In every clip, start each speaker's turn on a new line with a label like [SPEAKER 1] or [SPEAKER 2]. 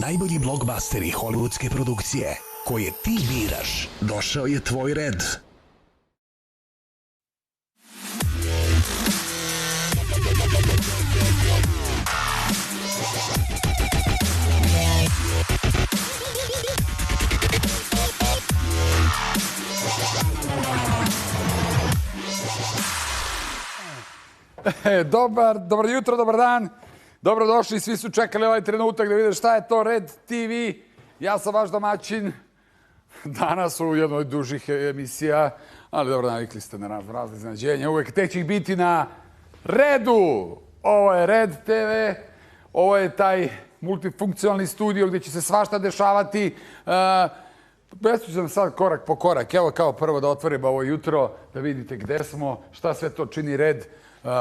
[SPEAKER 1] Najbolji blockbusteri hollywoodske produkcije koje ti biraš. Došao je tvoj red.
[SPEAKER 2] Dobro jutro, dobar dan. Dobrodošli, svi su čekali ovaj trenutak da vide šta je to Red TV. Ja sam vaš domaćin. Danas u jednoj dužih emisija, ali dobro, navikli ste na razne iznenađenja. Uvek tek će ih biti na redu. Ovo je Red TV. Ovo je taj multifunkcionalni studio gdje će se svašta dešavati. Presućem sad korak po korak. Evo kao prvo da otvorim ovo jutro, da vidite gde smo, šta sve to čini Red.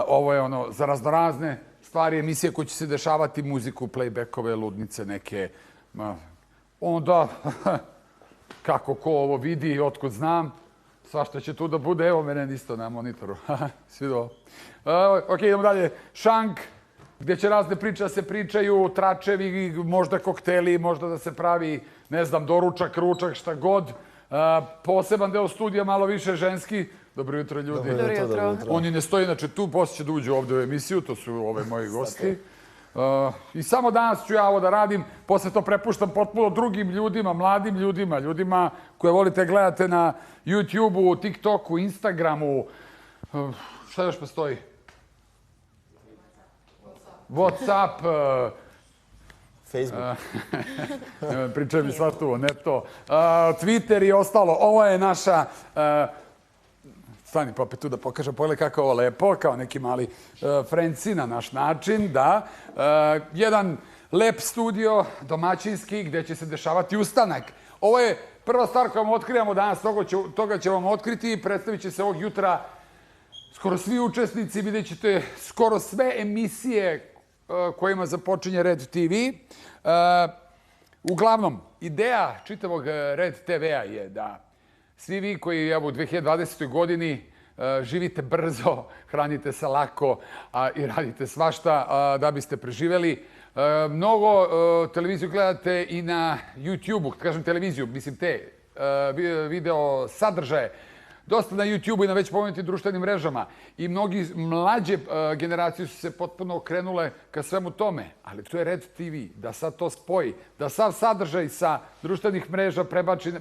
[SPEAKER 2] Ovo je ono za raznorazne stvari, emisije koje će se dešavati, muziku, playbackove, ludnice neke. Onda, kako ko ovo vidi i otkud znam, svašta će tu da bude. Evo mene isto na monitoru. Svi do. Ok, idemo dalje. Šank, gdje će razne priče da se pričaju, tračevi, možda kokteli, možda da se pravi, ne znam, doručak, ručak, šta god. Poseban deo studija, malo više ženski. Dobro jutro, ljudi.
[SPEAKER 3] Dobro jutro.
[SPEAKER 2] Oni ne stoje, znači tu, poslije će da uđu ovdje u emisiju, to su ove moji gosti. I samo danas ću ja ovo da radim, posle to prepuštam potpuno drugim ljudima, mladim ljudima, ljudima koje volite gledate na YouTube-u, TikToku, Instagramu. Šta još postoji? WhatsApp.
[SPEAKER 3] Facebook.
[SPEAKER 2] Pričaj mi svašta ovo, ne to. Twitter i ostalo. Ovo je naša... Stani pa opet tu da pokažem, pogledaj kako je ovo lepo, kao neki mali frenci na naš način, da. Jedan lep studio, domaćinski, gdje će se dešavati ustanak. Ovo je prva stvar koju vam otkrivamo danas, toga će vam otkriti i predstavit će se ovog jutra skoro svi učesnici, vidjet ćete skoro sve emisije kojima započinje Red TV. Uglavnom, ideja čitavog Red TV-a je da svi vi koji u 2020. godini živite brzo, hranite se lako i radite svašta da biste preživeli. Mnogo televiziju gledate i na YouTube-u, kažem televiziju, mislim te video sadržaje. Dosta na YouTube-u i na već pomenutim društvenim mrežama. I mnogi mlađe generacije su se potpuno okrenule ka svemu tome. Ali to je Red TV, da sad to spoji, da sav sadržaj sa društvenih mreža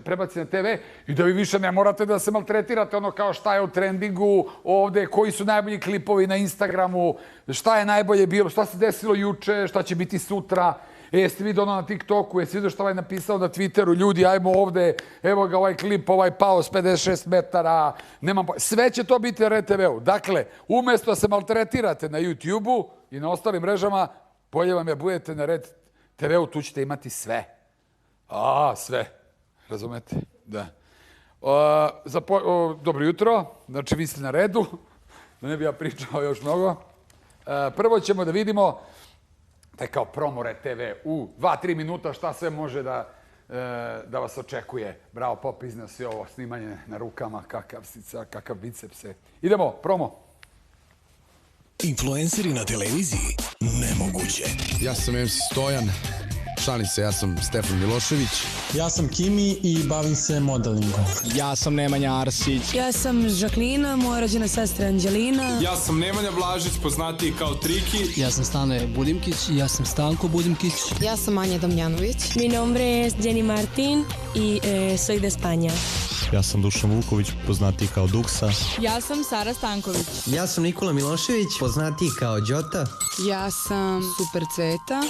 [SPEAKER 2] prebaci na TV i da vi više ne morate da se maltretirate ono kao šta je u trendingu ovde, koji su najbolji klipovi na Instagramu, šta je najbolje bilo, šta se desilo juče, šta će biti sutra. Jeste vidio ono na TikToku, jeste vidio što ovaj napisao na Twitteru, ljudi, ajmo ovde, evo ga ovaj klip, ovaj pao s 56 metara, sve će to biti na Red TV-u. Dakle, umjesto da se maltretirate na YouTube-u i na ostalim mrežama, bolje vam je budete na Red TV-u, tu ćete imati sve. Sve. Razumete? Da. Dobro jutro, znači vi ste na redu, da ne bi ja pričao još mnogo. Prvo ćemo da vidimo taj kao promo Red TV u 2-3 minuta šta sve može da vas očekuje. Bravo, Pop iznosi ovo snimanje na rukama, kakav sica, kakav bicepse. Idemo, promo.
[SPEAKER 1] Influenceri na televiziji? Nemoguće.
[SPEAKER 4] Ja sam MC Stojan, šalim se, ja sam Stefan Milošević.
[SPEAKER 5] Ja sam Kimi i bavim se modelingom.
[SPEAKER 6] Ja sam Nemanja Arsić.
[SPEAKER 7] Ja sam Žaklina, moja rođena sestra Anđelina.
[SPEAKER 8] Ja sam Nemanja Blažić, poznatiji kao Triki.
[SPEAKER 9] Ja sam Stane Budimkić i ja sam Stanko Budimkić.
[SPEAKER 10] Ja sam Anja Damjanović.
[SPEAKER 7] Mi nombre es Jenny Martin i soy de España.
[SPEAKER 11] Ja sam Dušan Vuković, poznatiji kao Duksa.
[SPEAKER 12] Ja sam Sara Stanković.
[SPEAKER 13] Ja sam Nikola Milošević, poznatiji kao Đota.
[SPEAKER 10] Ja sam Super Cveta.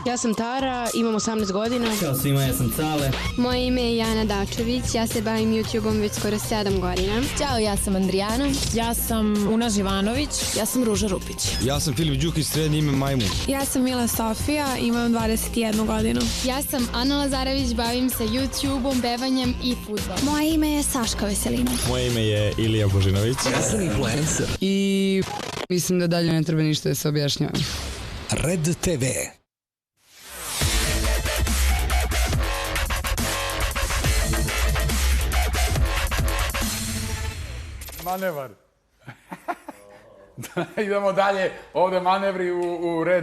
[SPEAKER 14] Ja sam Tara, imam 18 godina.
[SPEAKER 15] Ćao svima, ja sam Cale.
[SPEAKER 16] Moje ime je Jana Dačević, ja se bavim YouTube-om već skoro 7 godina.
[SPEAKER 17] Ćao, ja sam Andrijana.
[SPEAKER 18] Ja sam Una Živanović.
[SPEAKER 19] Ja sam Ruža Rupić.
[SPEAKER 20] Ja sam Filip Đukić, srednje ime Majmun.
[SPEAKER 5] Ja sam Mila Sofija, imam 21 godinu.
[SPEAKER 7] Ja sam Ana Lazarević, bavim se YouTube-om, pevanjem i fudbalom.
[SPEAKER 15] Moje ime je Saška Veselina.
[SPEAKER 3] Moje ime je Ilija Božinović.
[SPEAKER 1] Ja sam influencer.
[SPEAKER 11] I mislim da dalje ne treba ništa da se objašnjava.
[SPEAKER 1] Red TV.
[SPEAKER 2] Manevar. Idemo dalje. Ovdje manevri u Red